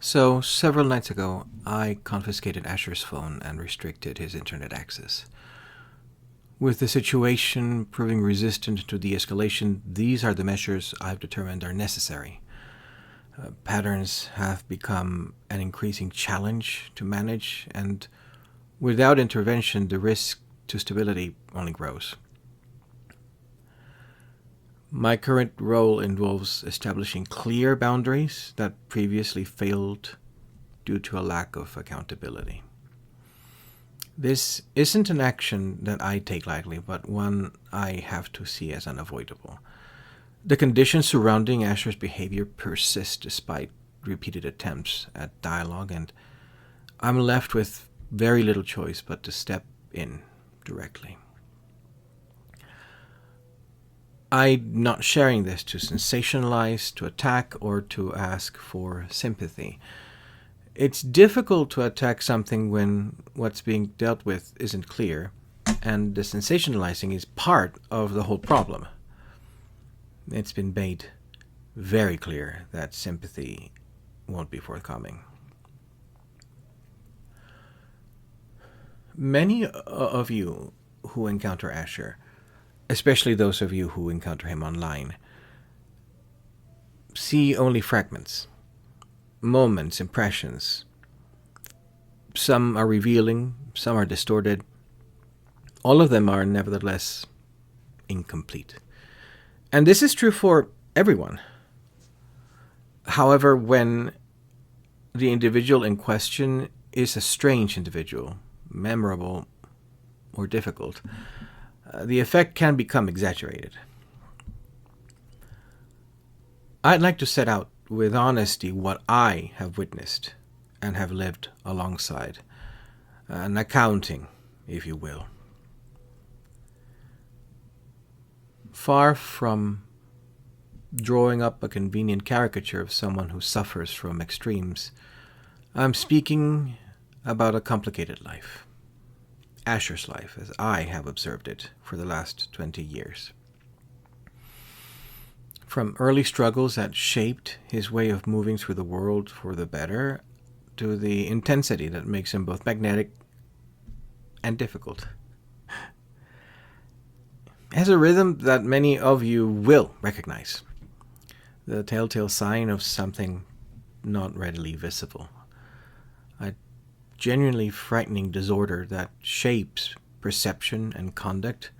So, several nights ago, I confiscated Asher's phone and restricted his internet access. With the situation proving resistant to de escalation, these are the measures I've determined are necessary. Patterns have become an increasing challenge to manage, and without intervention, the risk to stability only grows. My current role involves establishing clear boundaries that previously failed due to a lack of accountability. This isn't an action that I take lightly, but one I have to see as unavoidable. The conditions surrounding Asher's behavior persist despite repeated attempts at dialogue, and I'm left with very little choice but to step in directly. I'm not sharing this to sensationalize, to attack, or to ask for sympathy. It's difficult to attack something when what's being dealt with isn't clear, and the sensationalizing is part of the whole problem. It's been made very clear that sympathy won't be forthcoming. Many of you who encounter Asher, especially those of you who encounter him online, see only fragments, moments, impressions. Some are revealing, some are distorted. All of them are nevertheless incomplete. And this is true for everyone. However, when the individual in question is a strange individual, memorable, or difficult, the effect can become exaggerated. I'd like to set out with honesty what I have witnessed and have lived alongside. An accounting, if you will. Far from drawing up a convenient caricature of someone who suffers from extremes, I'm speaking about a complicated life. Asher's life, as I have observed it for the last 20 years. From early struggles that shaped his way of moving through the world for the better, to the intensity that makes him both magnetic and difficult. It has a rhythm that many of you will recognize. The telltale sign of something not readily visible. A genuinely frightening disorder that shapes perception and conduct.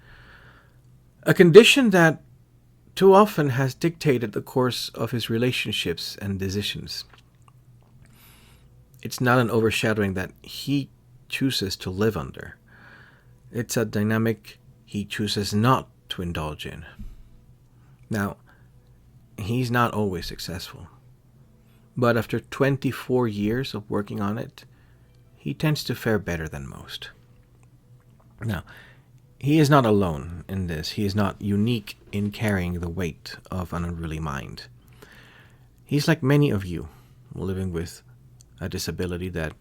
A condition that too often has dictated the course of his relationships and decisions. It's not an overshadowing that he chooses to live under. It's a dynamic he chooses not to indulge in. Now, he's not always successful. But after 24 years of working on it, he tends to fare better than most. Now, he is not alone in this. He is not unique in carrying the weight of an unruly mind. He's like many of you, living with a disability that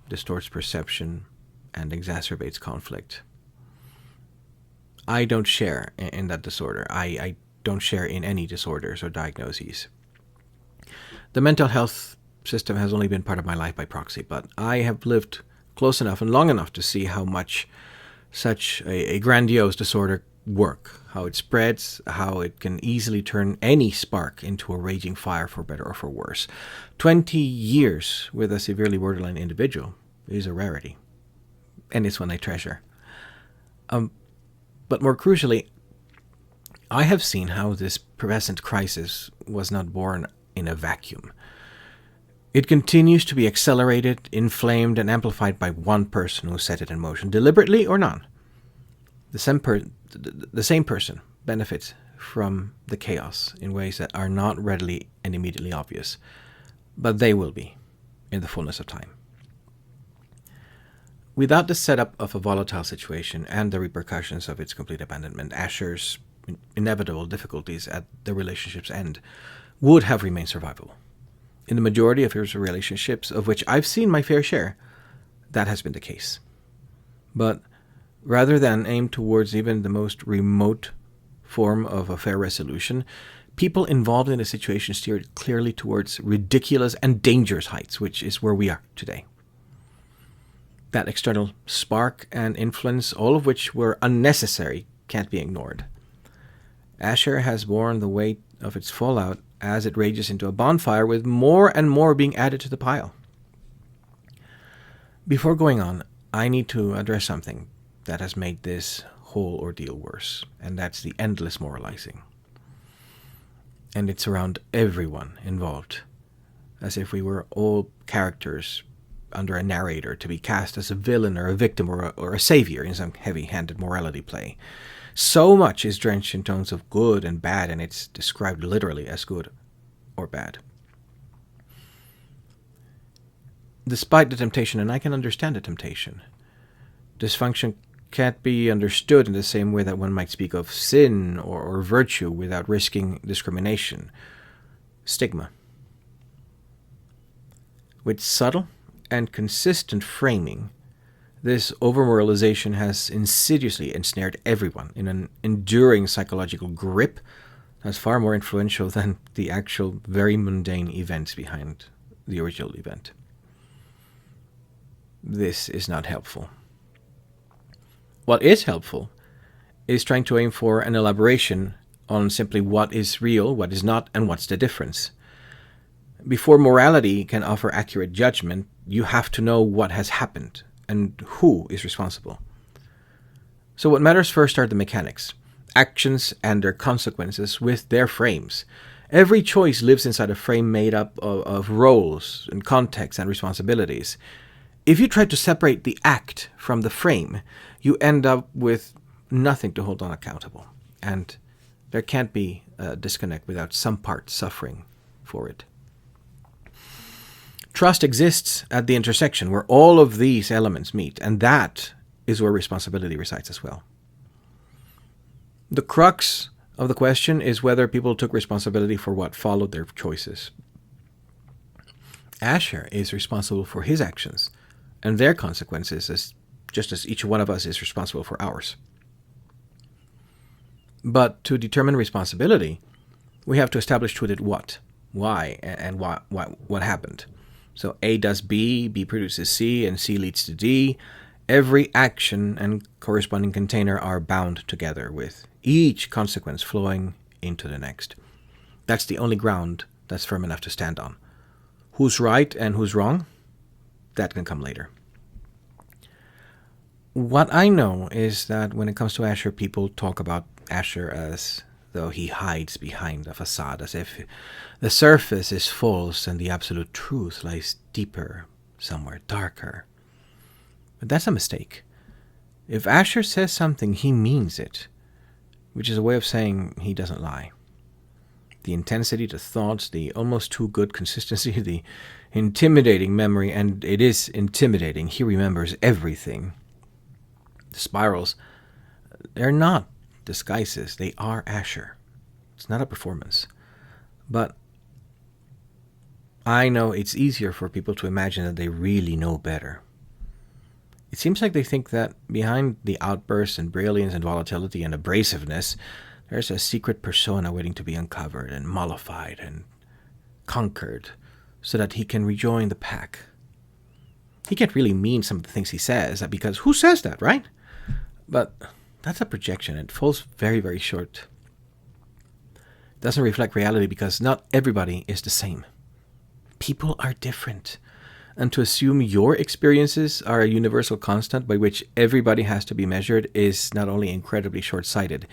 distorts perception and exacerbates conflict. I don't share in that disorder. I don't share in any disorders or diagnoses. The mental health system has only been part of my life by proxy, but I have lived close enough and long enough to see how much such a grandiose disorder work, how it spreads, how it can easily turn any spark into a raging fire for better or for worse. 20 years with a severely borderline individual is a rarity, and it's one I treasure. But more crucially, I have seen how this present crisis was not born in a vacuum. It continues to be accelerated, inflamed, and amplified by one person who set it in motion, deliberately or not. The same person benefits from the chaos in ways that are not readily and immediately obvious, but they will be in the fullness of time. Without the setup of a volatile situation and the repercussions of its complete abandonment, Asher's inevitable difficulties at the relationship's end would have remained survivable. In the majority of his relationships, of which I've seen my fair share, that has been the case. But rather than aim towards even the most remote form of a fair resolution, People involved in the situation steered clearly towards ridiculous and dangerous heights, which is where we are today. That external spark and influence, all of which were unnecessary, can't be ignored. Asher has borne the weight of its fallout as it rages into a bonfire, with more and more being added to the pile. Before going on, I need to address something that has made this whole ordeal worse, and that's the endless moralizing. And it's around everyone involved, as if we were all characters under a narrator to be cast as a villain or a victim or a savior in some heavy-handed morality play. So much is drenched in tones of good and bad, and it's described literally as good or bad. Despite the temptation, and I can understand the temptation, dysfunction can't be understood in the same way that one might speak of sin or virtue without risking discrimination, stigma. With subtle and consistent framing, this overmoralization has insidiously ensnared everyone in an enduring psychological grip that's far more influential than the actual very mundane events behind the original event. This is not helpful. What is helpful is trying to aim for an elaboration on simply what is real, what is not, and what's the difference. Before morality can offer accurate judgment, you have to know what has happened and who is responsible. So what matters first are the mechanics, actions and their consequences with their frames. Every choice lives inside a frame made up of roles and context and responsibilities. If you try to separate the act from the frame, you end up with nothing to hold on accountable. And there can't be a disconnect without some part suffering for it. Trust exists at the intersection where all of these elements meet, and that is where responsibility resides as well. The crux of the question is whether people took responsibility for what followed their choices. Asher is responsible for his actions and their consequences, just as each one of us is responsible for ours. But to determine responsibility, we have to establish who did what, why, and what happened. So A does B, B produces C, and C leads to D. Every action and corresponding container are bound together, with each consequence flowing into the next. That's the only ground that's firm enough to stand on. Who's right and who's wrong? That can come later. What I know is that when it comes to Asher, people talk about Asher as though he hides behind a facade, as if the surface is false and the absolute truth lies deeper, somewhere darker. But that's a mistake. If Asher says something, he means it, which is a way of saying he doesn't lie. The intensity, the thoughts, the almost too good consistency, the intimidating memory, and it is intimidating. He remembers everything. The spirals, they're not disguises. They are Asher. It's not a performance. But I know it's easier for people to imagine that they really know better. It seems like they think that behind the outbursts and brilliance and volatility and abrasiveness, there's a secret persona waiting to be uncovered and mollified and conquered so that he can rejoin the pack. He can't really mean some of the things he says, because who says that, right? But that's a projection. It falls very, very short. It doesn't reflect reality because not everybody is the same. People are different. And to assume your experiences are a universal constant by which everybody has to be measured is not only incredibly short-sighted,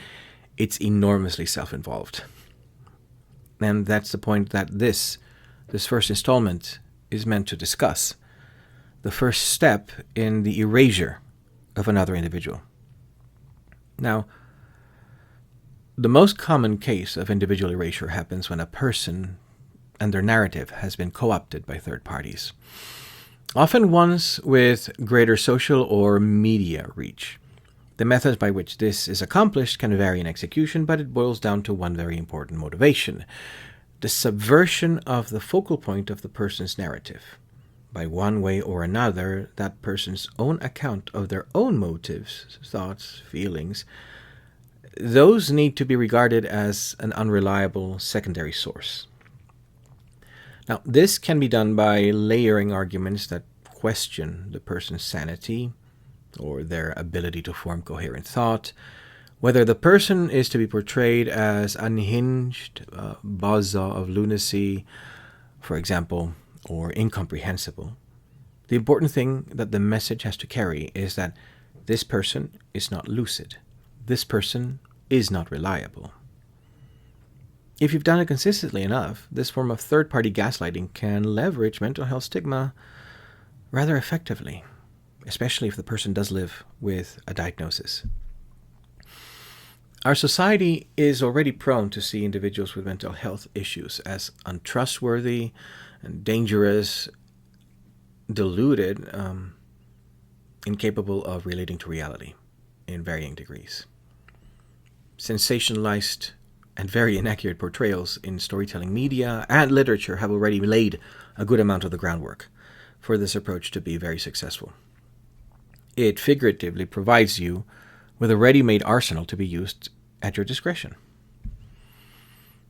it's enormously self-involved. And that's the point that this first installment is meant to discuss. The first step in the erasure of another individual. Now, the most common case of individual erasure happens when a person and their narrative has been co-opted by third parties, often ones with greater social or media reach. The methods by which this is accomplished can vary in execution, but it boils down to one very important motivation: the subversion of the focal point of the person's narrative. By one way or another, that person's own account of their own motives, thoughts, feelings, those need to be regarded as an unreliable secondary source. Now, this can be done by layering arguments that question the person's sanity or their ability to form coherent thought, whether the person is to be portrayed as unhinged, baza of lunacy, for example, or incomprehensible. The important thing that the message has to carry is that this person is not lucid. This person is not reliable. If you've done it consistently enough, this form of third-party gaslighting can leverage mental health stigma rather effectively, especially if the person does live with a diagnosis. Our society is already prone to see individuals with mental health issues as untrustworthy and dangerous, deluded, incapable of relating to reality in varying degrees. Sensationalized and very inaccurate portrayals in storytelling media and literature have already laid a good amount of the groundwork for this approach to be very successful. It figuratively provides you with a ready-made arsenal to be used at your discretion.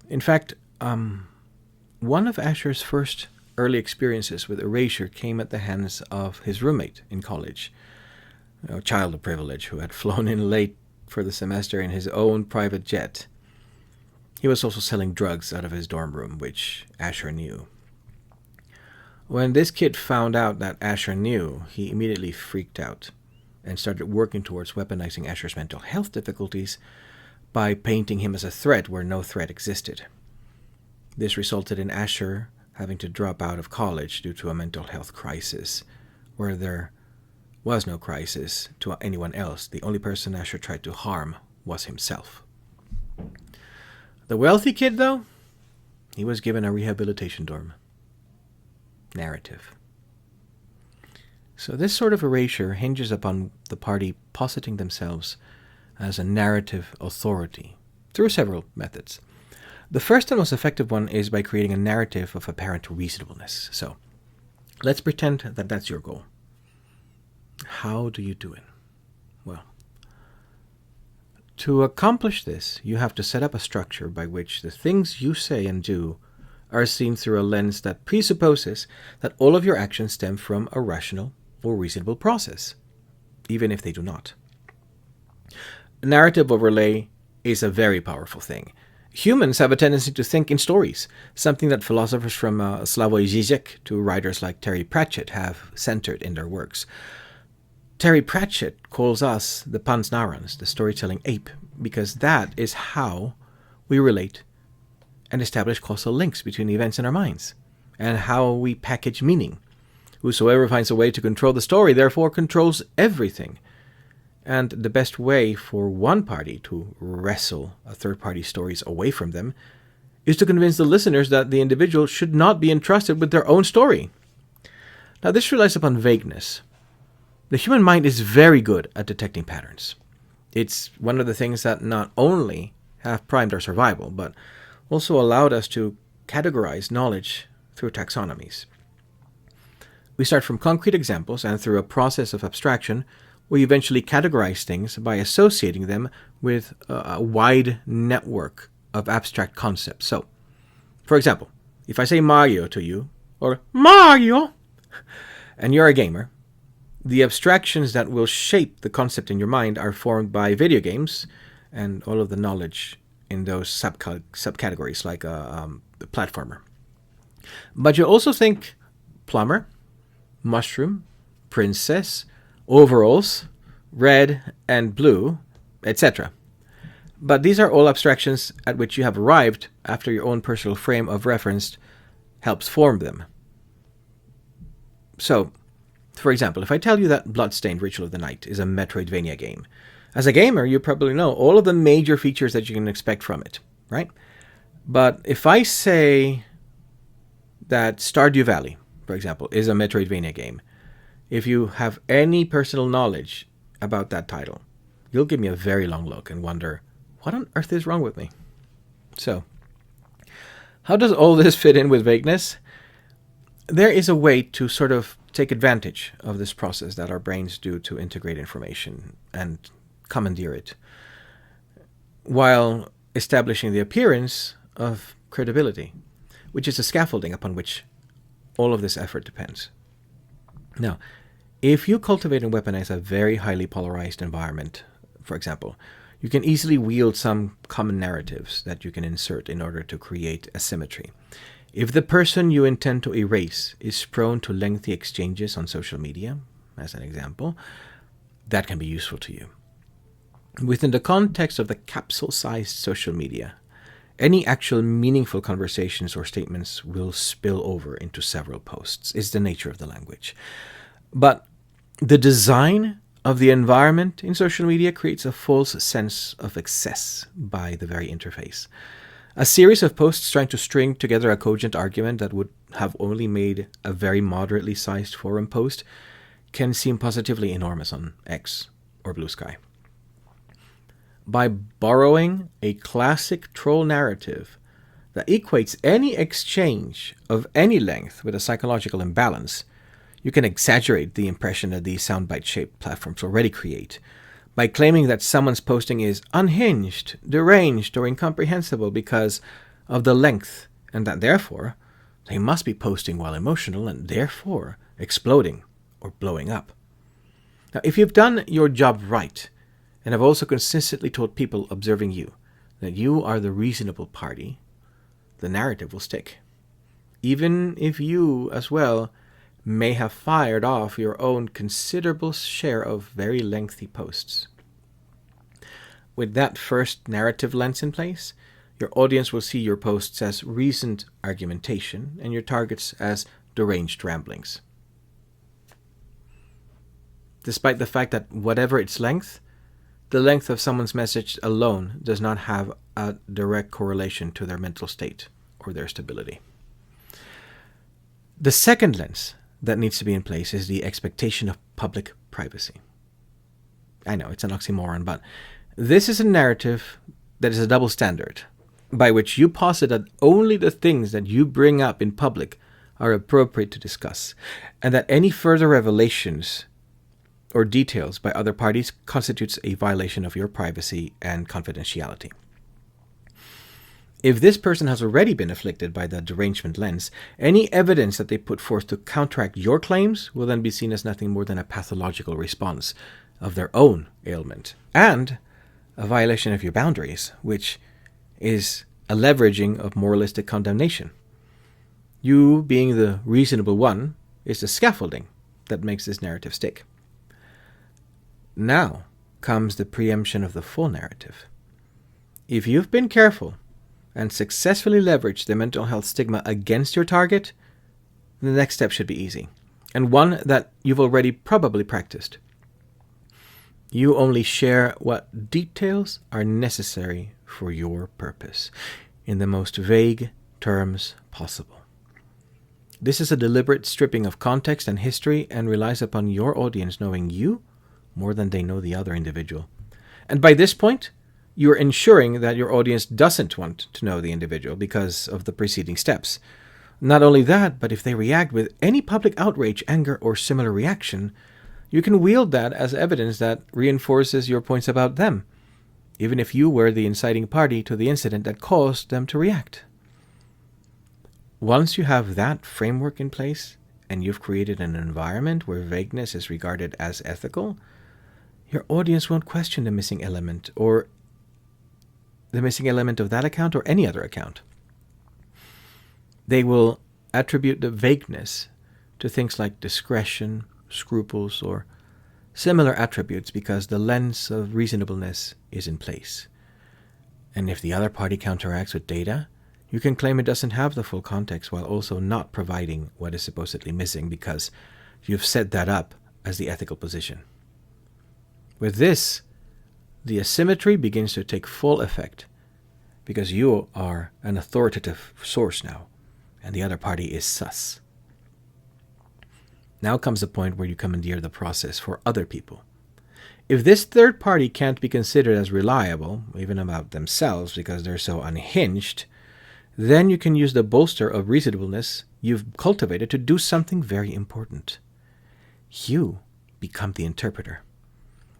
In fact, one of Asher's first early experiences with erasure came at the hands of his roommate in college, a child of privilege who had flown in late for the semester in his own private jet. He was also selling drugs out of his dorm room, which Asher knew. When this kid found out that Asher knew, he immediately freaked out and started working towards weaponizing Asher's mental health difficulties by painting him as a threat where no threat existed. This resulted in Asher having to drop out of college due to a mental health crisis, where there was no crisis to anyone else. The only person Asher tried to harm was himself. The wealthy kid, though, he was given a rehabilitation dorm. Narrative. So this sort of erasure hinges upon the party positing themselves as a narrative authority through several methods. The first and most effective one is by creating a narrative of apparent reasonableness. So let's pretend that that's your goal. How do you do it? Well, to accomplish this, you have to set up a structure by which the things you say and do are seen through a lens that presupposes that all of your actions stem from a rational or reasonable process, even if they do not. Narrative overlay is a very powerful thing. Humans have a tendency to think in stories, something that philosophers from Slavoj Žižek to writers like Terry Pratchett have centered in their works. Terry Pratchett calls us the Pansnarans, the storytelling ape, because that is how we relate and establish causal links between events in our minds, and how we package meaning. Whosoever finds a way to control the story, therefore controls everything. And the best way for one party to wrestle a third-party stories away from them is to convince the listeners that the individual should not be entrusted with their own story. Now, this relies upon vagueness. The human mind is very good at detecting patterns. It's one of the things that not only have primed our survival, but also allowed us to categorize knowledge through taxonomies. We start from concrete examples, and through a process of abstraction, we eventually categorize things by associating them with a wide network of abstract concepts. So, for example, if I say Mario to you, or Mario, and you're a gamer, the abstractions that will shape the concept in your mind are formed by video games and all of the knowledge in those subcategories, like a platformer. But you also think plumber, mushroom, princess, overalls, red and blue, etc. But these are all abstractions at which you have arrived after your own personal frame of reference helps form them. So, for example, if I tell you that Bloodstained Ritual of the Night is a Metroidvania game, as a gamer, you probably know all of the major features that you can expect from it, right? But if I say that Stardew Valley, for example, is a Metroidvania game, if you have any personal knowledge about that title, you'll give me a very long look and wonder, what on earth is wrong with me? So, how does all this fit in with vagueness? There is a way to sort of take advantage of this process that our brains do to integrate information and commandeer it. while establishing the appearance of credibility, which is the scaffolding upon which all of this effort depends. Now, if you cultivate and weaponize a very highly polarized environment, for example, you can easily wield some common narratives that you can insert in order to create asymmetry. If the person you intend to erase is prone to lengthy exchanges on social media, as an example, that can be useful to you. Within the context of the capsule-sized social media, any actual meaningful conversations or statements will spill over into several posts. It's the nature of the language. But the design of the environment in social media creates a false sense of excess by the very interface. A series of posts trying to string together a cogent argument that would have only made a very moderately sized forum post can seem positively enormous on X or Blue Sky. By borrowing a classic troll narrative that equates any exchange of any length with a psychological imbalance, you can exaggerate the impression that these soundbite-shaped platforms already create by claiming that someone's posting is unhinged, deranged, or incomprehensible because of the length, and that therefore they must be posting while emotional and therefore exploding or blowing up. Now, if you've done your job right, and have also consistently told people observing you that you are the reasonable party, the narrative will stick. Even if you, as well, may have fired off your own considerable share of very lengthy posts. With that first narrative lens in place, your audience will see your posts as reasoned argumentation and your targets as deranged ramblings. Despite the fact that whatever its length, the length of someone's message alone does not have a direct correlation to their mental state or their stability. The second lens that needs to be in place is the expectation of public privacy. I know, it's an oxymoron, but this is a narrative that is a double standard, by which you posit that only the things that you bring up in public are appropriate to discuss, and that any further revelations or details by other parties constitutes a violation of your privacy and confidentiality. If this person has already been afflicted by the derangement lens, any evidence that they put forth to counteract your claims will then be seen as nothing more than a pathological response of their own ailment, and a violation of your boundaries, which is a leveraging of moralistic condemnation. You, being the reasonable one, is the scaffolding that makes this narrative stick. Now comes the preemption of the full narrative. If you've been careful and successfully leveraged the mental health stigma against your target, the next step should be easy, and one that you've already probably practiced. You only share what details are necessary for your purpose, in the most vague terms possible. This is a deliberate stripping of context and history and relies upon your audience knowing you more than they know the other individual. And by this point, you're ensuring that your audience doesn't want to know the individual because of the preceding steps. Not only that, but if they react with any public outrage, anger, or similar reaction, you can wield that as evidence that reinforces your points about them, even if you were the inciting party to the incident that caused them to react. Once you have that framework in place, and you've created an environment where vagueness is regarded as ethical, your audience won't question the missing element or the missing element of that account or any other account. They will attribute the vagueness to things like discretion, scruples, or similar attributes because the lens of reasonableness is in place. And if the other party counteracts with data, you can claim it doesn't have the full context while also not providing what is supposedly missing because you've set that up as the ethical position. With this, the asymmetry begins to take full effect because you are an authoritative source now, and the other party is sus. Now comes the point where you commandeer the process for other people. If this third party can't be considered as reliable, even about themselves because they're so unhinged, then you can use the bolster of reasonableness you've cultivated to do something very important. You become the interpreter.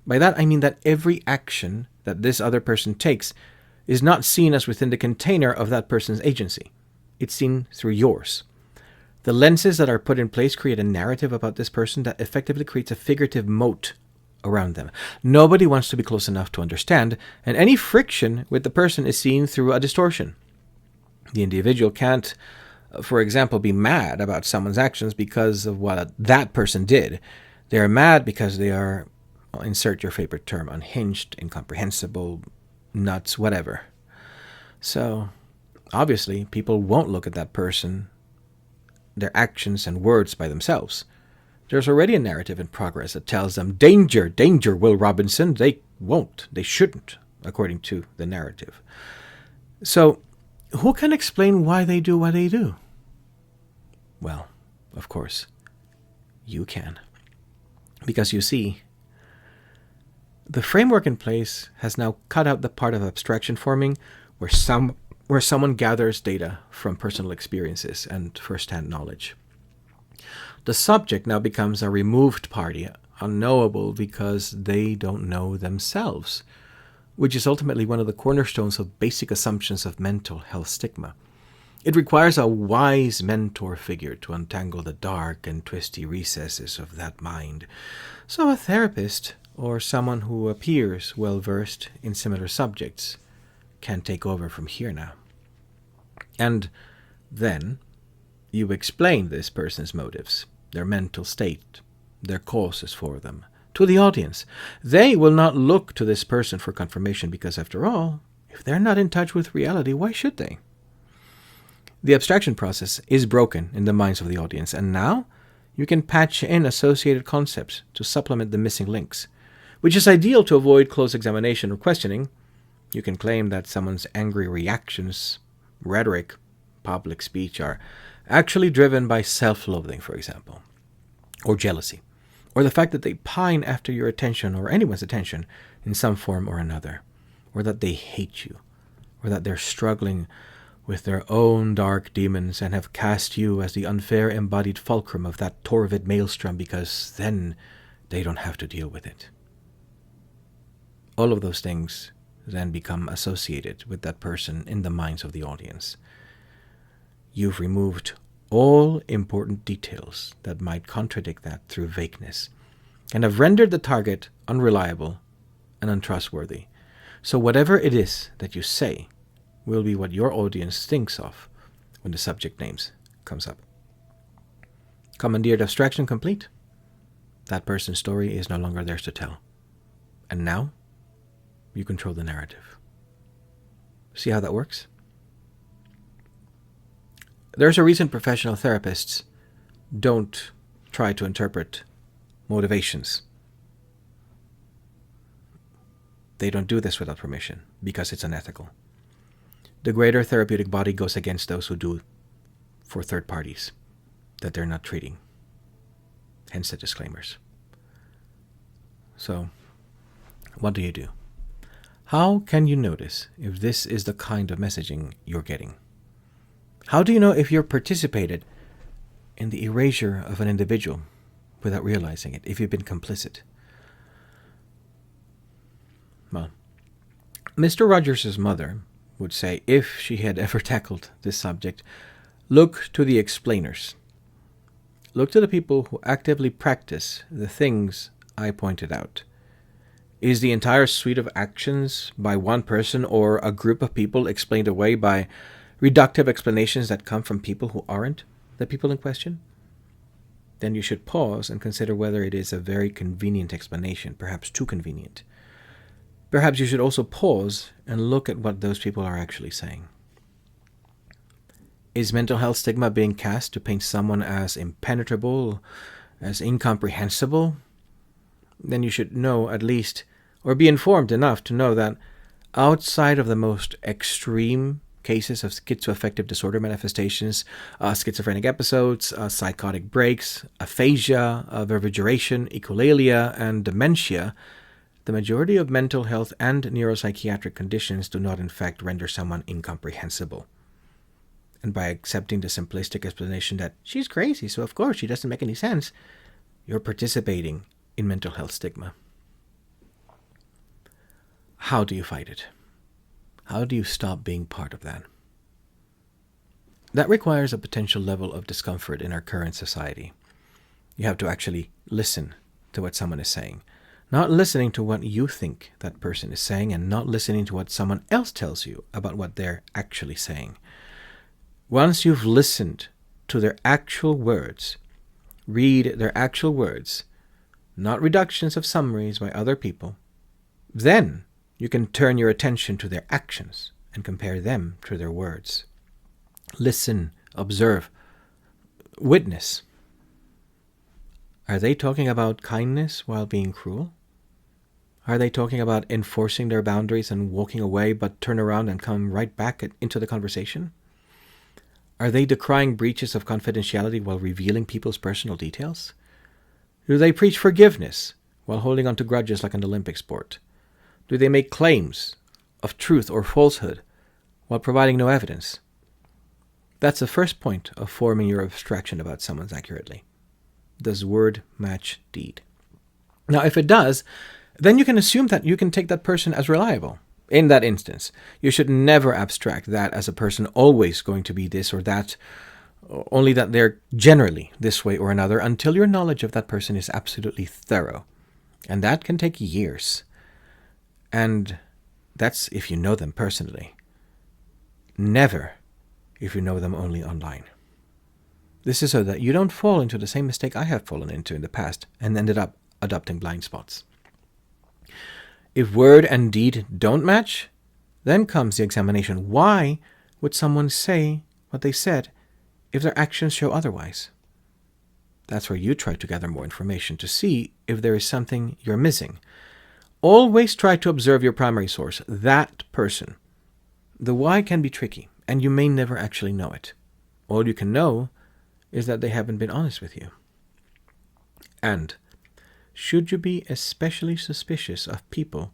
By that I mean that every action that this other person takes is not seen as within the container of that person's agency. It's seen through yours. The lenses that are put in place create a narrative about this person that effectively creates a figurative moat around them. Nobody wants to be close enough to understand, and any friction with the person is seen through a distortion. The individual can't, for example, be mad about someone's actions because of what that person did. They are mad because they are, insert your favorite term, unhinged, incomprehensible, nuts, whatever. So, obviously, people won't look at that person, their actions and words by themselves. There's already a narrative in progress that tells them, danger, danger, Will Robinson. They won't. They shouldn't, according to the narrative. So, who can explain why they do what they do? Well, of course, you can. Because you see, the framework in place has now cut out the part of abstraction forming where someone gathers data from personal experiences and first-hand knowledge. The subject now becomes a removed party, unknowable because they don't know themselves, which is ultimately one of the cornerstones of basic assumptions of mental health stigma. It requires a wise mentor figure to untangle the dark and twisty recesses of that mind. So a therapist, or someone who appears well-versed in similar subjects, can take over from here now. And then you explain this person's motives, their mental state, their causes for them, to the audience. They will not look to this person for confirmation because, after all, if they're not in touch with reality, why should they? The abstraction process is broken in the minds of the audience, and now you can patch in associated concepts to supplement the missing links, which is ideal to avoid close examination or questioning. You can claim that someone's angry reactions, rhetoric, public speech are actually driven by self-loathing, for example, or jealousy, or the fact that they pine after your attention or anyone's attention in some form or another, or that they hate you, or that they're struggling with their own dark demons and have cast you as the unfair embodied fulcrum of that torvid maelstrom because then they don't have to deal with it. All of those things then become associated with that person in the minds of the audience. You've removed all important details that might contradict that through vagueness, and have rendered the target unreliable and untrustworthy. So whatever it is that you say will be what your audience thinks of when the subject names comes up. Commandeered abstraction complete. That person's story is no longer theirs to tell. And now, you control the narrative. See how that works? There's a reason professional therapists don't try to interpret motivations. They don't do this without permission because it's unethical. The greater therapeutic body goes against those who do for third parties that they're not treating. Hence the disclaimers. So, what do you do? How can you notice if this is the kind of messaging you're getting? How do you know if you're participated in the erasure of an individual without realizing it, if you've been complicit? Well, Mr. Rogers' mother would say, if she had ever tackled this subject, look to the explainers. Look to the people who actively practice the things I pointed out. Is the entire suite of actions by one person or a group of people explained away by reductive explanations that come from people who aren't the people in question? Then you should pause and consider whether it is a very convenient explanation, perhaps too convenient. Perhaps you should also pause and look at what those people are actually saying. Is mental health stigma being cast to paint someone as impenetrable, as incomprehensible? Then you should know at least, or be informed enough to know that outside of the most extreme cases of schizoaffective disorder manifestations, schizophrenic episodes, psychotic breaks, aphasia, revigoration, echolalia, and dementia, the majority of mental health and neuropsychiatric conditions do not in fact render someone incomprehensible. And by accepting the simplistic explanation that she's crazy, so of course she doesn't make any sense, you're participating in mental health stigma. how do you fight it? How do you stop being part of that? That requires a potential level of discomfort in our current society. You have to actually listen to what someone is saying. Not listening to what you think that person is saying, and not listening to what someone else tells you about what they're actually saying. Once you've listened to their actual words, read their actual words, not reductions of summaries by other people, then you can turn your attention to their actions and compare them to their words. Listen, observe, witness. Are they talking about kindness while being cruel? Are they talking about enforcing their boundaries and walking away but turn around and come right back into the conversation? Are they decrying breaches of confidentiality while revealing people's personal details? Do they preach forgiveness while holding on to grudges like an Olympic sport? Do they make claims of truth or falsehood while providing no evidence? That's the first point of forming your abstraction about someone accurately. Does word match deed? Now, if it does, then you can assume that you can take that person as reliable. In that instance, you should never abstract that as a person always going to be this or that, only that they're generally this way or another, until your knowledge of that person is absolutely thorough. And that can take years. And that's if you know them personally. Never if you know them only online. This is so that you don't fall into the same mistake I have fallen into in the past and ended up adopting blind spots. If word and deed don't match, then comes the examination. Why would someone say what they said if their actions show otherwise? That's where you try to gather more information to see if there is something you're missing. Always try to observe your primary source, that person. The why can be tricky, and you may never actually know it. All you can know is that they haven't been honest with you. And should you be especially suspicious of people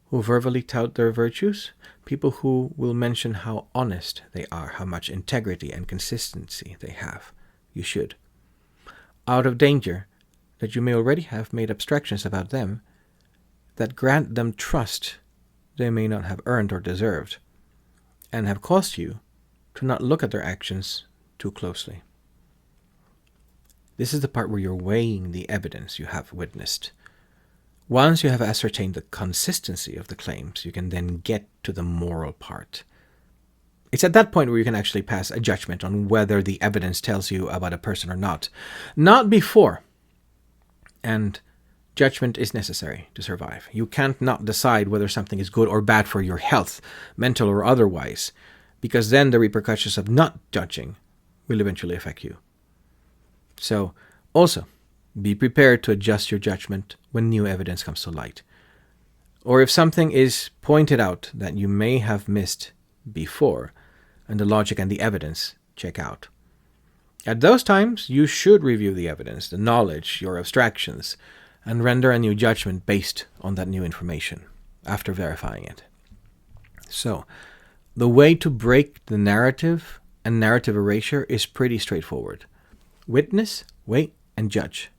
who verbally tout their virtues, people who will mention how honest they are, how much integrity and consistency they have? You should. Out of danger that you may already have made abstractions about them that grant them trust they may not have earned or deserved, and have caused you to not look at their actions too closely. This is the part where you're weighing the evidence you have witnessed. Once you have ascertained the consistency of the claims, you can then get to the moral part. It's at that point where you can actually pass a judgment on whether the evidence tells you about a person or not. Not before. And judgment is necessary to survive. You can't not decide whether something is good or bad for your health, mental or otherwise, because then the repercussions of not judging will eventually affect you. So, also, be prepared to adjust your judgment when new evidence comes to light. Or if something is pointed out that you may have missed before, and the logic and the evidence check out. At those times, you should review the evidence, the knowledge, your abstractions, and render a new judgment based on that new information after verifying it. So, the way to break the narrative and narrative erasure is pretty straightforward. Witness, wait, and judge.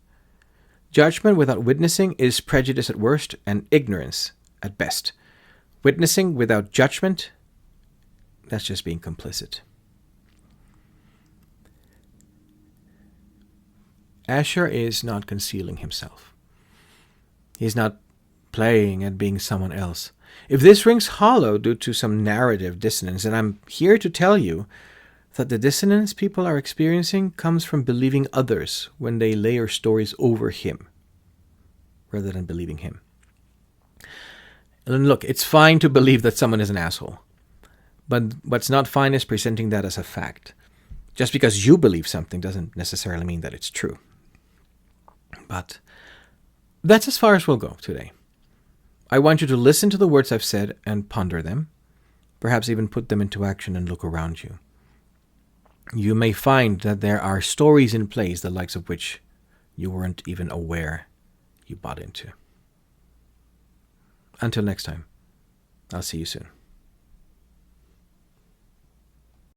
Judgment without witnessing is prejudice at worst and ignorance at best. Witnessing without judgment, that's just being complicit. Asher is not concealing himself. He's not playing at being someone else. If this rings hollow due to some narrative dissonance, then I'm here to tell you that the dissonance people are experiencing comes from believing others when they layer stories over him, rather than believing him. And look, it's fine to believe that someone is an asshole, but what's not fine is presenting that as a fact. Just because you believe something doesn't necessarily mean that it's true. But that's as far as we'll go today. I want you to listen to the words I've said and ponder them, perhaps even put them into action and look around you. You may find that there are stories in place the likes of which you weren't even aware you bought into. Until next time, I'll see you soon.